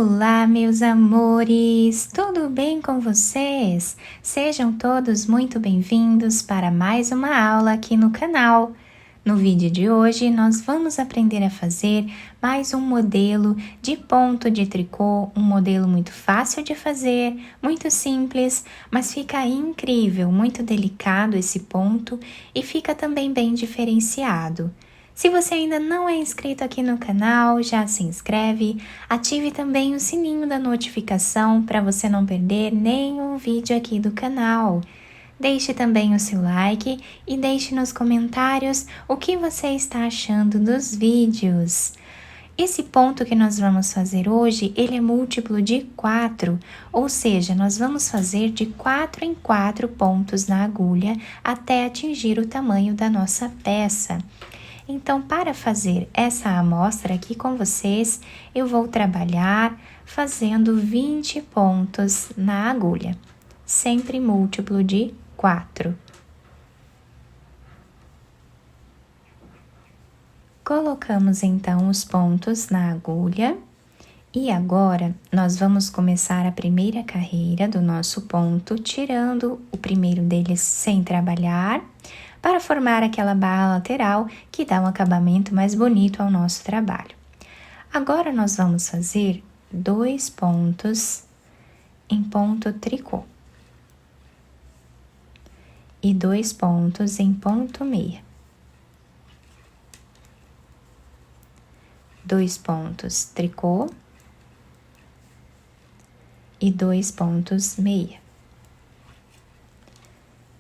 Olá, meus amores! Tudo bem com vocês? Sejam todos muito bem-vindos para mais uma aula aqui no canal. No vídeo de hoje, nós vamos aprender a fazer mais um modelo de ponto de tricô, um modelo muito fácil de fazer, muito simples, mas fica incrível, muito delicado esse ponto e fica também bem diferenciado. Se você ainda não é inscrito aqui no canal, já se inscreve, ative também o sininho da notificação para você não perder nenhum vídeo aqui do canal. Deixe também o seu like e deixe nos comentários o que você está achando dos vídeos. Esse ponto que nós vamos fazer hoje, ele é múltiplo de 4, ou seja, nós vamos fazer de 4 em 4 pontos na agulha até atingir o tamanho da nossa peça. Então, para fazer essa amostra aqui com vocês, eu vou trabalhar fazendo 20 pontos na agulha, sempre múltiplo de 4. Colocamos então os pontos na agulha e agora nós vamos começar a primeira carreira do nosso ponto, tirando o primeiro deles sem trabalhar, para formar aquela barra lateral que dá um acabamento mais bonito ao nosso trabalho. Agora nós vamos fazer 2 pontos em ponto tricô e 2 pontos em ponto meia. 2 pontos tricô e 2 pontos meia.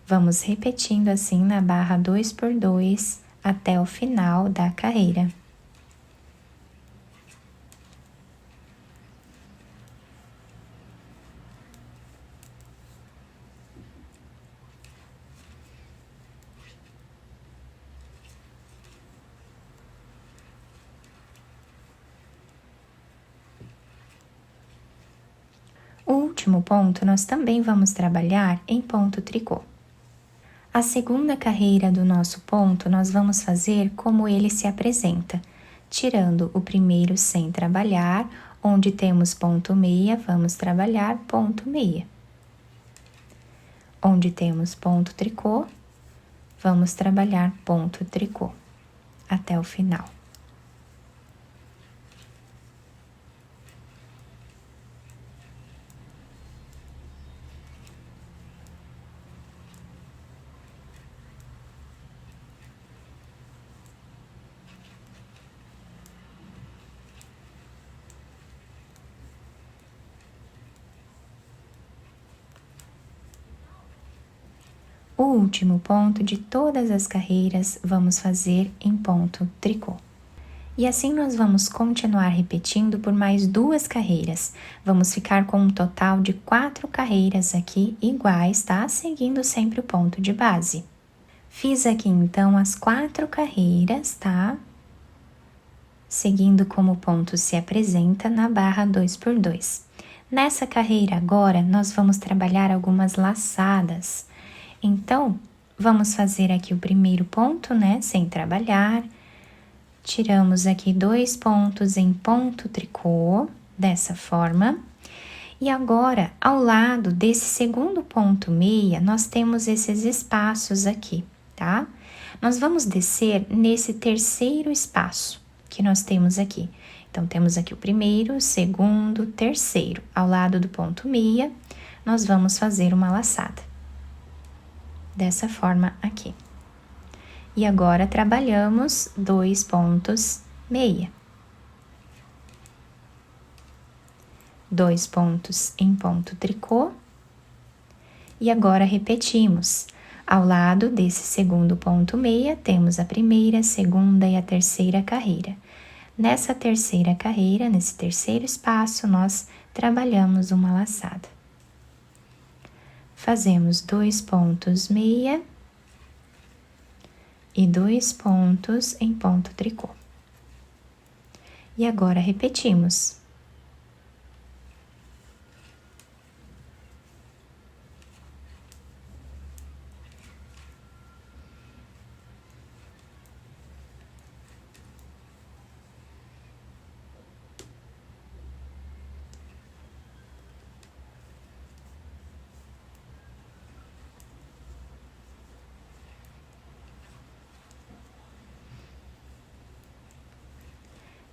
Vamos repetindo assim na barra 2 por 2 até o final da carreira. O último ponto nós também vamos trabalhar em ponto tricô. A segunda carreira do nosso ponto, nós vamos fazer como ele se apresenta, tirando o primeiro sem trabalhar, onde temos ponto meia, vamos trabalhar ponto meia. Onde temos ponto tricô, vamos trabalhar ponto tricô, até o final. O último ponto de todas as carreiras vamos fazer em ponto tricô. E assim nós vamos continuar repetindo por mais 2 carreiras. Vamos ficar com um total de 4 carreiras aqui iguais, tá? Seguindo sempre o ponto de base. Fiz aqui então as 4 carreiras, tá? Seguindo como o ponto se apresenta na barra 2 por 2. Nessa carreira agora, nós vamos trabalhar algumas laçadas. Então, vamos fazer aqui o primeiro ponto, né, sem trabalhar. Tiramos aqui 2 pontos em ponto tricô, dessa forma. E agora, ao lado desse segundo ponto meia, nós temos esses espaços aqui, tá? Nós vamos descer nesse terceiro espaço que nós temos aqui. Então, temos aqui o primeiro, o segundo, terceiro. Ao lado do ponto meia, nós vamos fazer uma laçada. Dessa forma aqui. E agora, trabalhamos 2 pontos meia. 2 pontos em ponto tricô. E agora, repetimos. Ao lado desse segundo ponto meia, temos a primeira, segunda e a terceira carreira. Nessa terceira carreira, nesse terceiro espaço, nós trabalhamos uma laçada. Fazemos 2 pontos meia e 2 pontos em ponto tricô. E agora repetimos.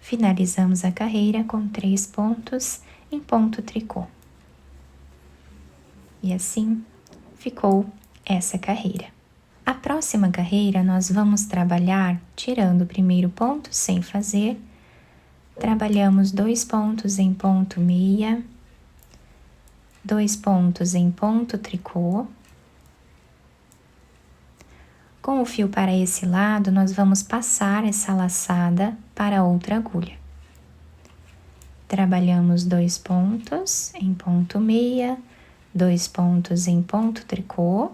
Finalizamos a carreira com 3 pontos em ponto tricô. E assim ficou essa carreira. A próxima carreira nós vamos trabalhar tirando o primeiro ponto sem fazer, trabalhamos 2 pontos em ponto meia, 2 pontos em ponto tricô. Com o fio para esse lado, nós vamos passar essa laçada para outra agulha. Trabalhamos 2 pontos em ponto meia, 2 pontos em ponto tricô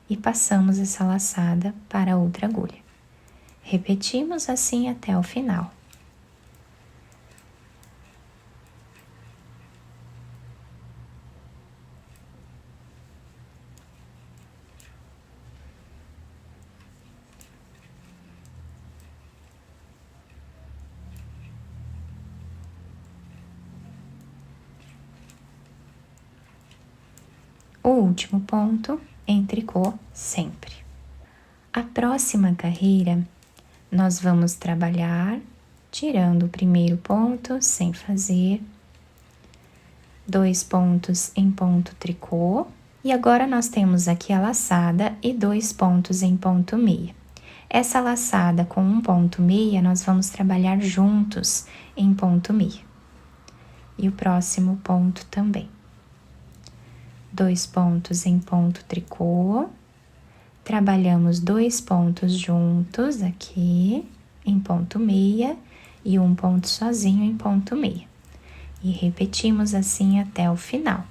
e passamos essa laçada para outra agulha. Repetimos assim até o final. O último ponto em tricô sempre. A próxima carreira, nós vamos trabalhar tirando o primeiro ponto sem fazer, 2 pontos em ponto tricô, e agora nós temos aqui a laçada e 2 pontos em ponto meia. Essa laçada com um ponto meia, nós vamos trabalhar juntos em ponto meia. E o próximo ponto também. 2 pontos em ponto tricô, trabalhamos 2 pontos juntos aqui em ponto meia e um ponto sozinho em ponto meia. E repetimos assim até o final.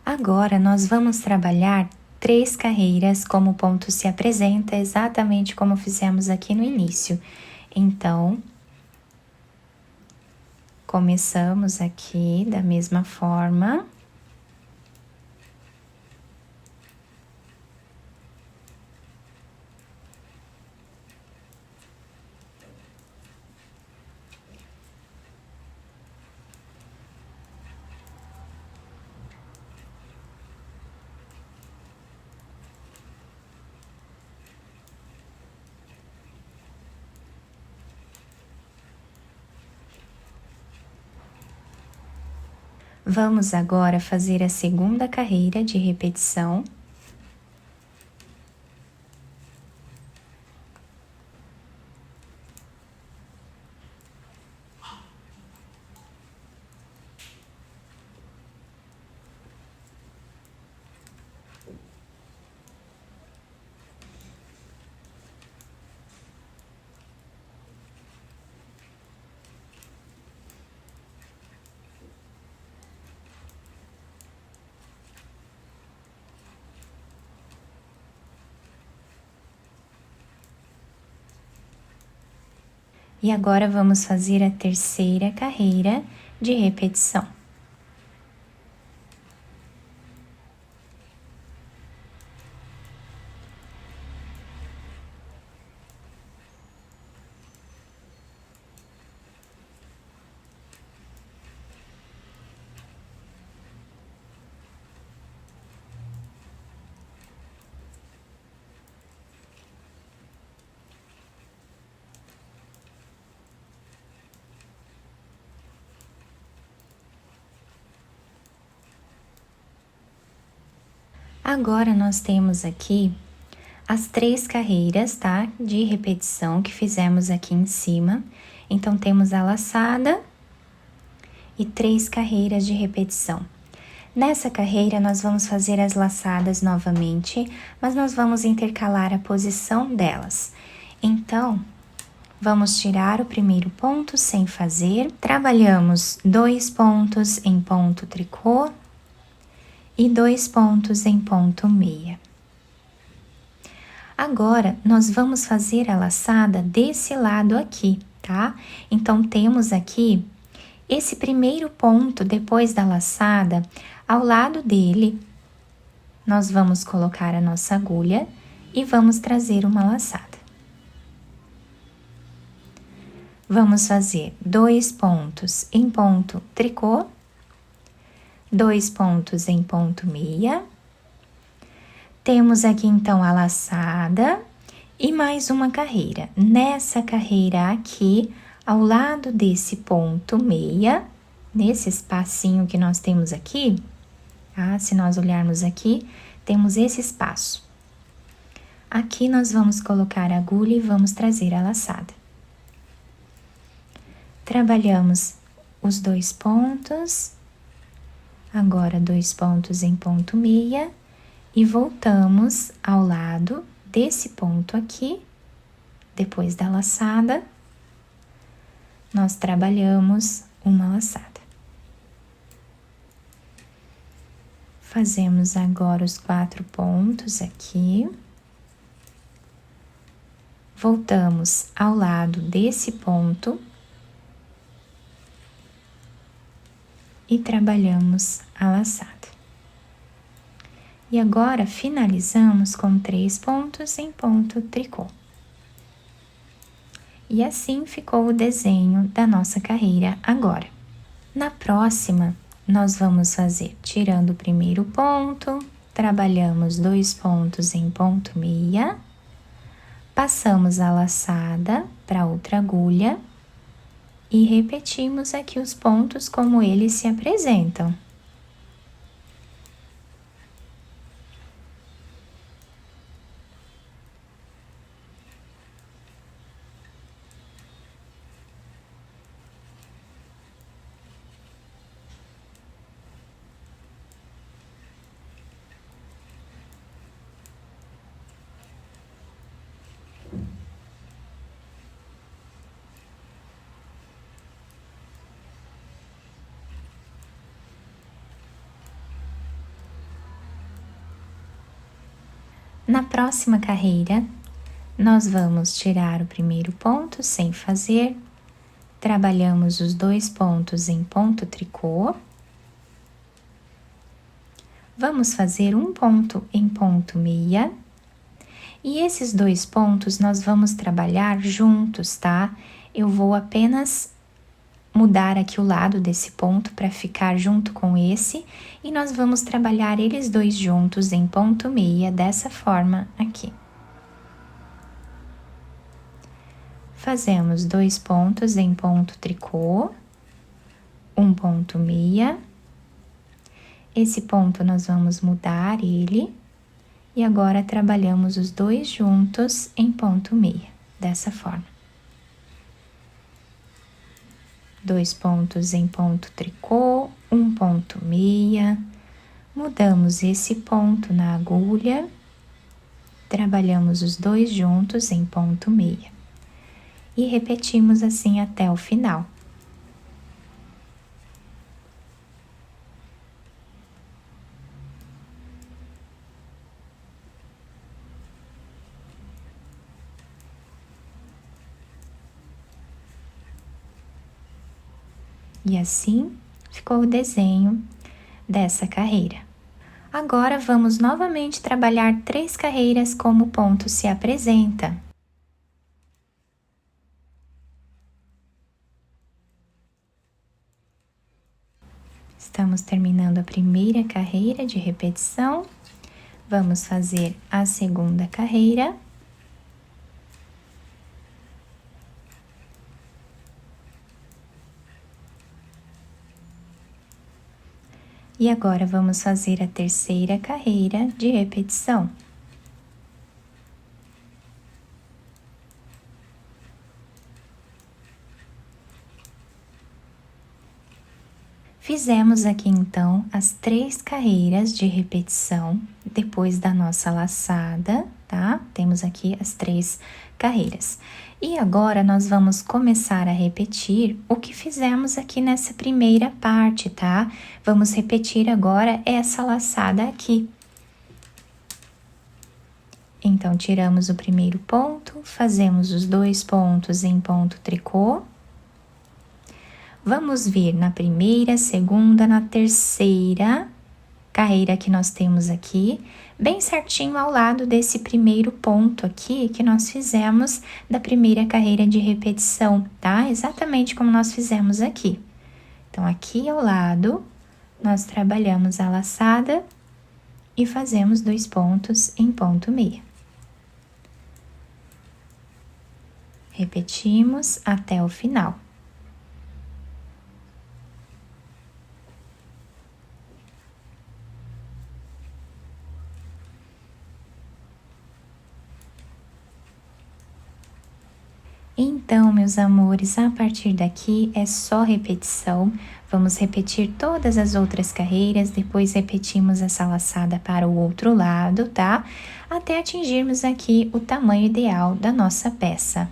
Agora, nós vamos trabalhar 3 carreiras como o ponto se apresenta, exatamente como fizemos aqui no início. Então, começamos aqui da mesma forma. Vamos agora fazer a segunda carreira de repetição. E agora vamos fazer a terceira carreira de repetição. Agora, nós temos aqui as 3 carreiras, tá? De repetição que fizemos aqui em cima. Então, temos a laçada e 3 carreiras de repetição. Nessa carreira, nós vamos fazer as laçadas novamente, mas nós vamos intercalar a posição delas. Então, vamos tirar o primeiro ponto sem fazer, trabalhamos 2 pontos em ponto tricô, e 2 pontos em ponto meia. Agora, nós vamos fazer a laçada desse lado aqui, tá? Então, temos aqui esse primeiro ponto depois da laçada, ao lado dele, nós vamos colocar a nossa agulha e vamos trazer uma laçada. Vamos fazer 2 pontos em ponto tricô, 2 pontos em ponto meia. Temos aqui então a laçada e mais uma carreira. Nessa carreira aqui, ao lado desse ponto meia, nesse espacinho que nós temos aqui, tá? Se nós olharmos aqui, temos esse espaço. Aqui nós vamos colocar a agulha e vamos trazer a laçada. Trabalhamos os 2 pontos, agora 2 pontos em ponto meia e voltamos ao lado desse ponto aqui, depois da laçada, nós trabalhamos uma laçada. Fazemos agora os 4 pontos aqui. Voltamos ao lado desse ponto e trabalhamos a laçada. E agora finalizamos com 3 pontos em ponto tricô. E assim ficou o desenho da nossa carreira agora. Na próxima, nós vamos fazer tirando o primeiro ponto, trabalhamos 2 pontos em ponto meia, passamos a laçada para outra agulha e repetimos aqui os pontos como eles se apresentam. Na próxima carreira, nós vamos tirar o primeiro ponto sem fazer, trabalhamos os 2 pontos em ponto tricô, vamos fazer um ponto em ponto meia, e esses 2 pontos nós vamos trabalhar juntos, tá? Eu vou apenas mudar aqui o lado desse ponto para ficar junto com esse, e nós vamos trabalhar eles dois juntos em ponto meia, dessa forma aqui. Fazemos 2 pontos em ponto tricô, um ponto meia. Esse ponto nós vamos mudar ele, e agora trabalhamos os 2 juntos em ponto meia, dessa forma. 2 pontos em ponto tricô, um ponto meia, mudamos esse ponto na agulha, trabalhamos os 2 juntos em ponto meia e repetimos assim até o final. E assim ficou o desenho dessa carreira. Agora vamos novamente trabalhar 3 carreiras como o ponto se apresenta. Estamos terminando a primeira carreira de repetição. Vamos fazer a segunda carreira. E agora vamos fazer a terceira carreira de repetição. Fizemos aqui então as 3 carreiras de repetição depois da nossa laçada, tá? Temos aqui as 3 carreiras. E agora nós vamos começar a repetir o que fizemos aqui nessa primeira parte, tá? Vamos repetir agora essa laçada aqui. Então, tiramos o primeiro ponto, fazemos os 2 pontos em ponto tricô. Vamos vir na primeira, segunda, na terceira carreira que nós temos aqui, bem certinho ao lado desse primeiro ponto aqui que nós fizemos da primeira carreira de repetição, tá? Exatamente como nós fizemos aqui. Então, aqui ao lado, nós trabalhamos a laçada e fazemos 2 pontos em ponto meia. Repetimos até o final. Então, meus amores, a partir daqui é só repetição. Vamos repetir todas as outras carreiras, depois repetimos essa laçada para o outro lado, tá? Até atingirmos aqui o tamanho ideal da nossa peça.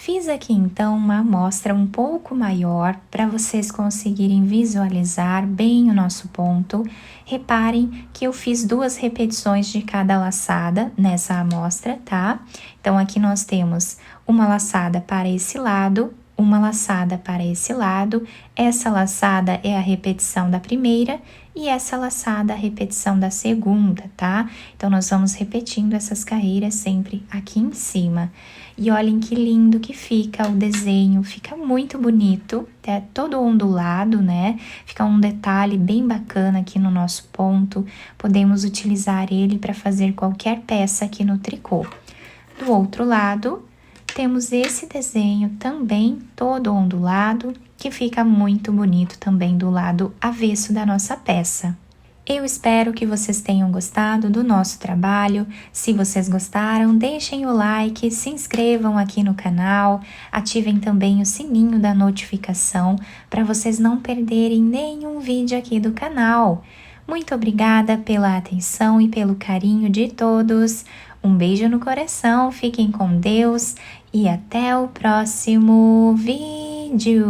Fiz aqui então uma amostra um pouco maior para vocês conseguirem visualizar bem o nosso ponto. Reparem que eu fiz 2 repetições de cada laçada nessa amostra, tá? Então, aqui nós temos uma laçada para esse lado, uma laçada para esse lado. Essa laçada é a repetição da primeira e essa laçada a repetição da segunda, tá? Então, nós vamos repetindo essas carreiras sempre aqui em cima. E olhem que lindo que fica o desenho, fica muito bonito, é todo ondulado, né? Fica um detalhe bem bacana aqui no nosso ponto. Podemos utilizar ele para fazer qualquer peça aqui no tricô. Do outro lado, temos esse desenho também todo ondulado, que fica muito bonito também do lado avesso da nossa peça. Eu espero que vocês tenham gostado do nosso trabalho. Se vocês gostaram, deixem o like, se inscrevam aqui no canal, ativem também o sininho da notificação para vocês não perderem nenhum vídeo aqui do canal. Muito obrigada pela atenção e pelo carinho de todos. Um beijo no coração, fiquem com Deus e até o próximo vídeo.